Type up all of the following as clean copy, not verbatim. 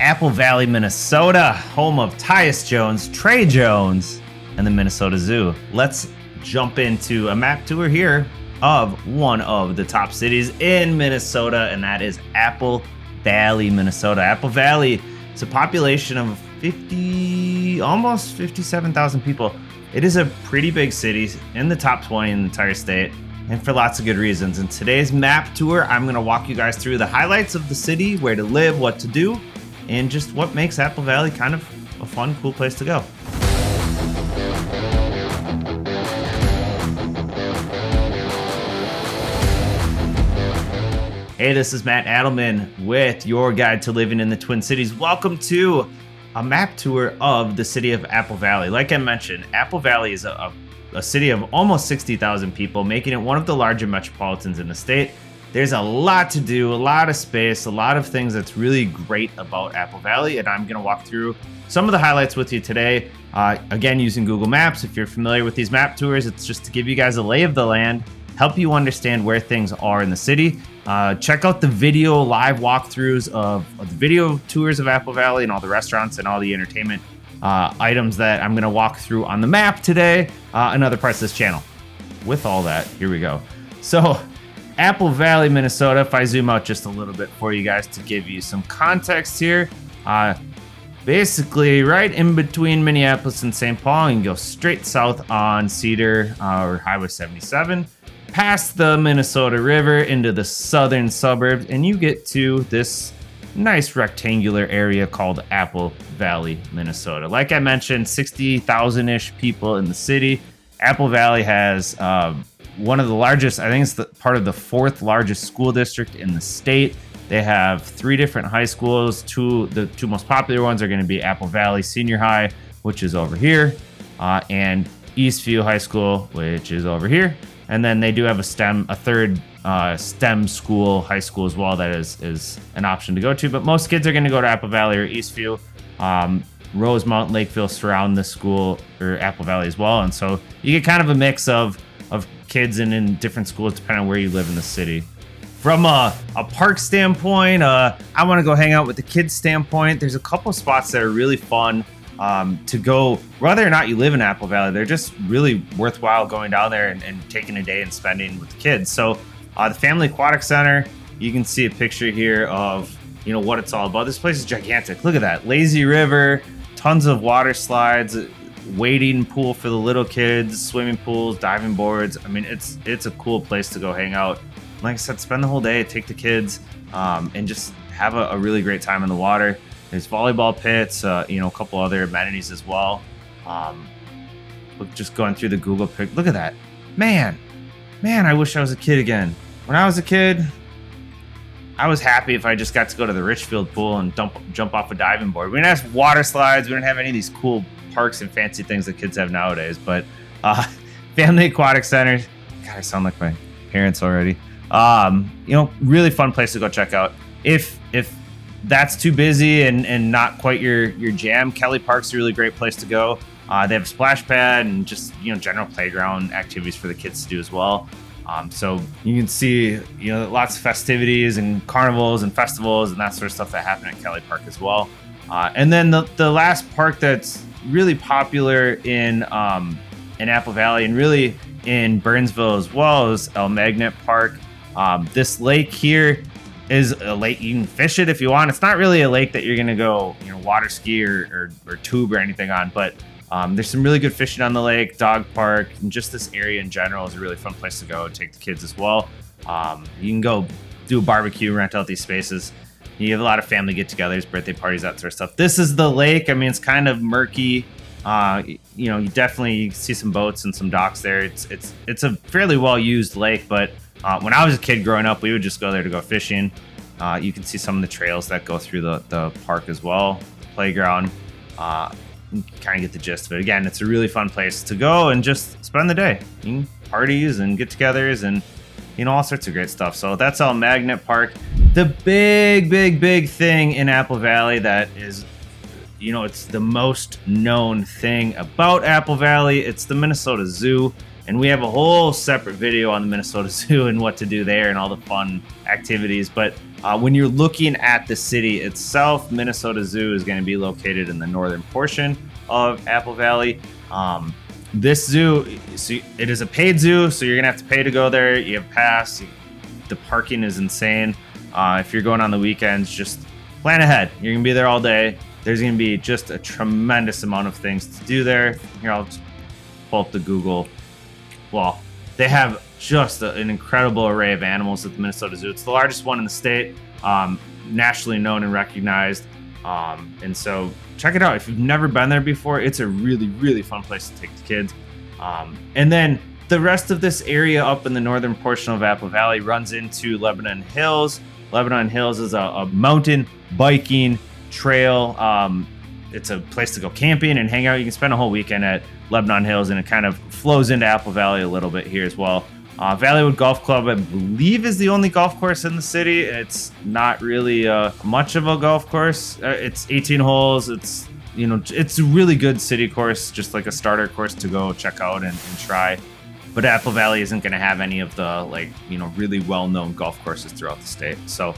Apple Valley, Minnesota, home of Tyus Jones, Trey Jones, and the Minnesota Zoo. Let's jump into a map tour here of one of the top cities in Minnesota, and that is Apple Valley, Minnesota. Apple Valley is a population of almost 57,000 people. It is a pretty big city, in the top 20 in the entire state, and for lots of good reasons. In today's map tour, I'm going to walk you guys through the highlights of the city, where to live, what to do, and just what makes Apple Valley kind of a fun, cool place to go. Hey, this is Matt Adelman with your guide to living in the Twin Cities. Welcome to a map tour of the city of Apple Valley. Like I mentioned, Apple Valley is a city of almost 60,000 people, making it one of the larger metropolitans in the state. There's a lot to do, a lot of space, a lot of things that's really great about Apple Valley, and I'm going to walk through some of the highlights with you today. Again, using Google Maps. If you're familiar with these map tours, it's just to give you guys a lay of the land, help you understand where things are in the city. Check out the video live walkthroughs of the video tours of Apple Valley and all the restaurants and all the entertainment items that I'm going to walk through on the map today and other parts of this channel. With all that, here we go. So, Apple Valley, Minnesota, if I zoom out just a little bit for you guys to give you some context here. Basically, right in between Minneapolis and St. Paul, you can go straight south on Cedar or Highway 77, past the Minnesota River into the southern suburbs, and you get to this nice rectangular area called Apple Valley, Minnesota. Like I mentioned, 60,000-ish people in the city. Apple Valley has one of the largest, I think it's part of the fourth largest school district in the state. They have 3 different high schools. The two most popular ones are going to be Apple Valley Senior High, which is over here, and Eastview High School, which is over here. And then they do have a third STEM school, high school as well, that is an option to go to. But most kids are going to go to Apple Valley or Eastview. Rosemount, Lakeville surround the school, or Apple Valley as well. And so you get kind of a mix of kids in different schools depending on where you live in the city. From a park standpoint, I want to go hang out with the kids standpoint. There's a couple spots that are really fun to go, whether or not you live in Apple Valley. They're just really worthwhile going down there and taking a day and spending with the kids. So the Family Aquatic Center, you can see a picture here of what it's all about. This place is gigantic. Look at that. Lazy river, tons of water slides, wading pool for the little kids, swimming pools, diving boards. I mean, it's a cool place to go hang out. Like I said, spend the whole day, take the kids, and just have a really great time in the water. There's volleyball pits, a couple other amenities as well. Just going through the Google pic. Look at that. Man, I wish I was a kid again. When I was a kid, I was happy if I just got to go to the Richfield pool and jump off a diving board. We didn't have water slides. We didn't have any of these cool parks and fancy things that kids have nowadays. But Family Aquatic Center, God, I sound like my parents already. Really fun place to go check out. If that's too busy and not quite your jam, Kelly Park's a really great place to go. They have a splash pad and just general playground activities for the kids to do as well. So you can see lots of festivities and carnivals and festivals and that sort of stuff that happen at Kelly Park as well. And then the last park that's really popular in Apple Valley and really in Burnsville as well is El Magnet Park. This lake here is a lake. You can fish it if you want. It's not really a lake that you're going to go, water ski or tube or anything on, but there's some really good fishing on the lake, dog park, and just this area in general is a really fun place to go and take the kids as well. You can go do a barbecue, rent out these spaces. You have a lot of family get-togethers, birthday parties, that sort of stuff. This is the lake. I mean, it's kind of murky. You definitely see some boats and some docks there. It's a fairly well-used lake, but when I was a kid growing up, we would just go there to go fishing. You can see some of the trails that go through the park as well, playground. Kind of get the gist of it. Again, it's a really fun place to go and just spend the day. You can parties and get-togethers and all sorts of great stuff. So that's all Magnet Park. The big thing in Apple Valley that is, it's the most known thing about Apple Valley. It's the Minnesota Zoo. And we have a whole separate video on the Minnesota Zoo and what to do there and all the fun activities. But when you're looking at the city itself, Minnesota Zoo is going to be located in the northern portion of Apple Valley. This zoo, so it is a paid zoo, so you're going to have to pay to go there. You have pass. The parking is insane. If you're going on the weekends, just plan ahead. You're going to be there all day. There's going to be just a tremendous amount of things to do there. Here, I'll just pull up the Google. Well, they have just an incredible array of animals at the Minnesota Zoo. It's the largest one in the state, nationally known and recognized. And so check it out. If you've never been there before, it's a really, really fun place to take the kids. And then the rest of this area up in the northern portion of Apple Valley runs into Lebanon Hills. Lebanon Hills is a mountain biking trail. It's a place to go camping and hang out. You can spend a whole weekend at Lebanon Hills, and it kind of flows into Apple Valley a little bit here as well. Valleywood Golf Club, I believe, is the only golf course in the city. It's not really much of a golf course. It's 18 holes. It's a really good city course, just like a starter course to go check out and try. But Apple Valley isn't going to have any of the really well-known golf courses throughout the state. So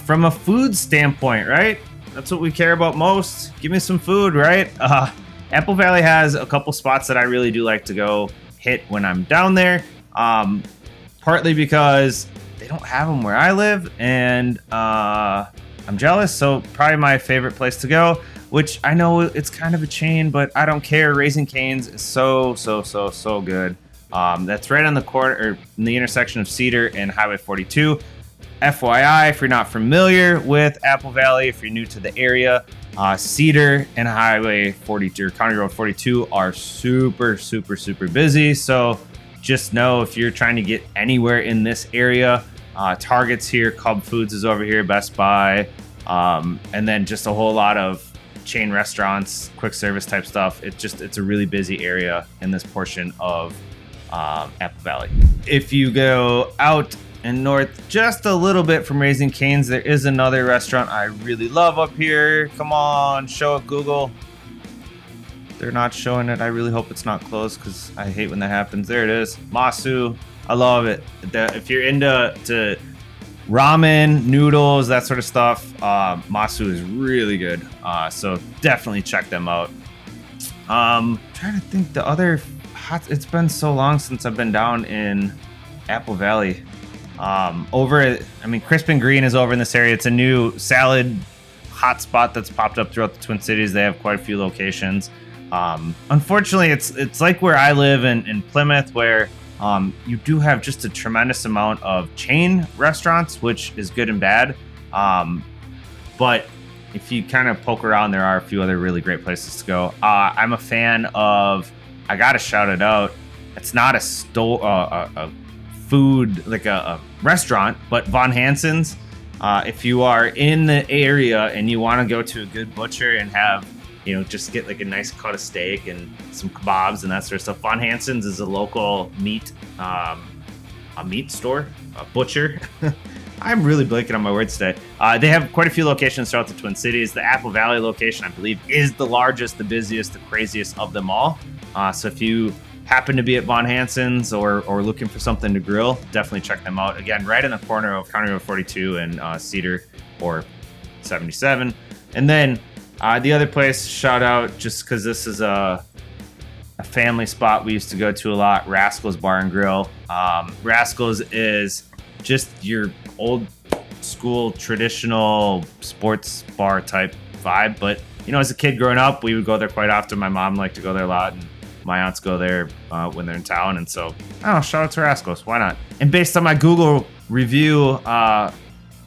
from a food standpoint, right? That's what we care about most. Give me some food, right? Apple Valley has a couple spots that I really do like to go hit when I'm down there. Partly because they don't have them where I live, and I'm jealous. So probably my favorite place to go, which I know it's kind of a chain, but I don't care. Raising Cane's is so good. That's right on the corner, or in the intersection of Cedar and Highway 42. FYI, if you're not familiar with Apple Valley, if you're new to the area, Cedar and Highway 42, or County Road 42, are super busy. So just know, if you're trying to get anywhere in this area, Target's here, Cub Foods is over here, Best Buy, and then just a whole lot of chain restaurants, quick service type stuff. It's a really busy area in this portion of Apple Valley. If you go out and north just a little bit from Raising Cane's, there is another restaurant I really love up here. Come on, show it, Google. They're not showing it. I really hope it's not closed, because I hate when that happens. There it is. Masu. I love it. If you're into ramen, noodles, that sort of stuff, Masu is really good. So definitely check them out. Trying to think the other it's been so long since I've been down in Apple Valley. Crisp and Green is over in this area. It's a new salad hotspot that's popped up throughout the Twin Cities. They have quite a few locations. Unfortunately, it's like where I live in Plymouth, where you do have just a tremendous amount of chain restaurants, which is good and bad. But if you kind of poke around, there are a few other really great places to go. I'm a fan of, I gotta shout it out, it's not a store, a food, like a restaurant, but Von Hansen's. If you are in the area and you want to go to a good butcher and have, just get like a nice cut of steak and some kebabs and that sort of stuff, Von Hansen's is a local meat store, a butcher. I'm really blanking on my words today. They have quite a few locations throughout the Twin Cities. The Apple Valley location, I believe, is the largest, the busiest, the craziest of them all. So if you happen to be at Von Hansen's or looking for something to grill, definitely check them out. Again, right in the corner of County Road 42 and Cedar or 77. And then the other place, shout out, just because this is a family spot we used to go to a lot, Rascal's Bar and Grill. Rascal's is just your old school traditional sports bar type vibe. But, as a kid growing up, we would go there quite often. My mom liked to go there a lot, and my aunts go there when they're in town. And so, shout out to Rascal's. Why not? And based on my Google review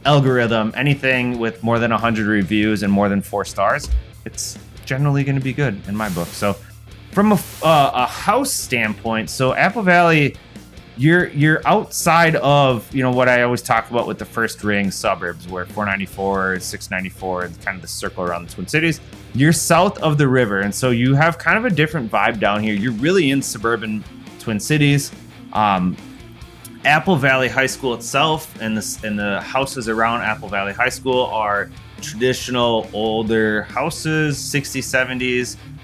algorithm, anything with more than 100 reviews and more than 4 stars, it's generally going to be good in my book. So from a house standpoint, so Apple Valley, you're outside of, what I always talk about with the first ring suburbs, where 494, 694, and kind of the circle around the Twin Cities. You're south of the river, and so you have kind of a different vibe down here. You're really in suburban Twin Cities. Apple Valley High School itself and the houses around Apple Valley High School are traditional older houses, 60s,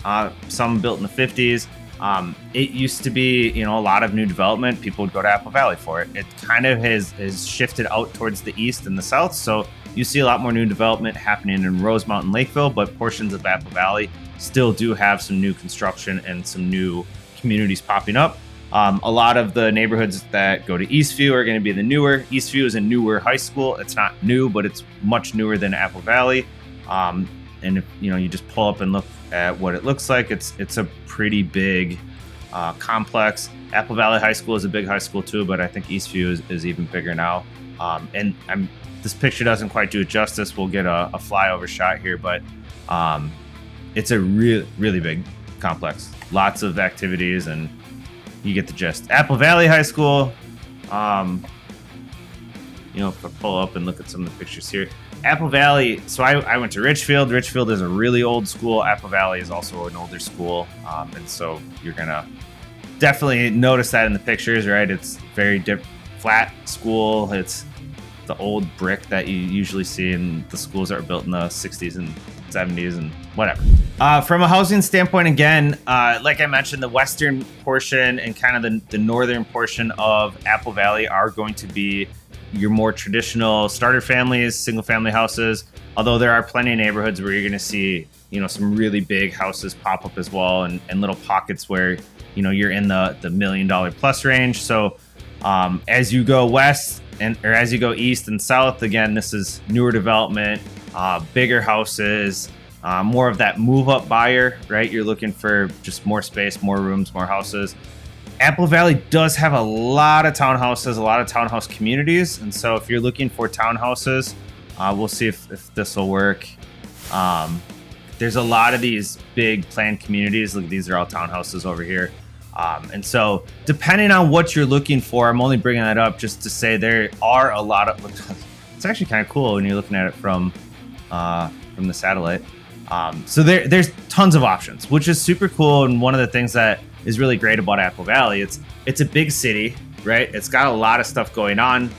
70s, some built in the 50s. It used to be, you know, a lot of new development. People would go to Apple Valley for it. It kind of has shifted out towards the east and the south. So you see a lot more new development happening in Rosemount and Lakeville, but portions of Apple Valley still do have some new construction and some new communities popping up. A lot of the neighborhoods that go to Eastview are going to be the newer. Eastview is a newer high school. It's not new, but it's much newer than Apple Valley. And if you know, you just pull up and look at what it looks like, it's a pretty big complex. Apple Valley High School is a big high school too, but I think Eastview is even bigger now. And this picture doesn't quite do it justice. We'll get a flyover shot here, but it's a really big complex. Lots of activities, and you get the gist. Apple Valley High School, you know, if I pull up and look at some of the pictures here. Apple Valley, so I went to Richfield. Richfield is a really old school. Apple Valley is also an older school. And so you're going to definitely notice that in the pictures, right? It's very flat school. It's the old brick that you usually see in the schools that were built in the 60s and 70s and whatever. From a housing standpoint, again, like I mentioned, the western portion and kind of the northern portion of Apple Valley are going to be your more traditional starter families, single family houses, although there are plenty of neighborhoods where you're going to see, you know, some really big houses pop up as well, and little pockets where, you know, you're in the $1 million plus range. So as you go west or as you go east and south, again, this is newer development, bigger houses, more of that move up buyer, right? You're looking for just more space, more rooms, more houses. Apple Valley does have a lot of townhouses, a lot of townhouse communities. And so if you're looking for townhouses, we'll see if this will work. There's a lot of these big planned communities. Look, these are all townhouses over here. And so depending on what you're looking for, I'm only bringing that up just to say there are a lot of, it's actually kind of cool when you're looking at it from the satellite. So there's tons of options, which is super cool. And one of the things that is really great about Apple Valley, it's a big city, right? It's got a lot of stuff going on.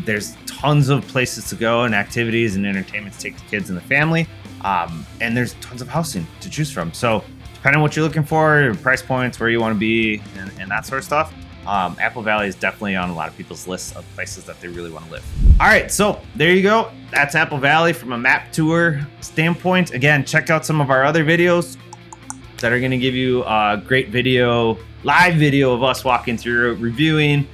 There's tons of places to go and activities and entertainment to take the kids and the family. And there's tons of housing to choose from. So depending on what you're looking for, your price points, where you want to be, and that sort of stuff, Apple Valley is definitely on a lot of people's lists of places that they really want to live. All right, so there you go. That's Apple Valley from a map tour standpoint. Again, check out some of our other videos that are going to give you a great live video of us walking through, reviewing,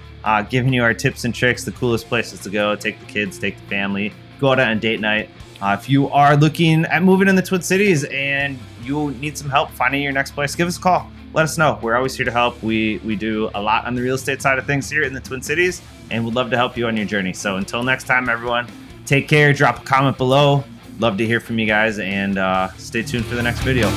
giving you our tips and tricks, the coolest places to go, take the kids, take the family, go out on date night. If you are looking at moving in the Twin Cities and you need some help finding your next place, give us a call. Let us know. We're always here to help. We do a lot on the real estate side of things here in the Twin Cities, and we'd love to help you on your journey. So until next time, everyone, take care. Drop a comment below. Love to hear from you guys, and stay tuned for the next video.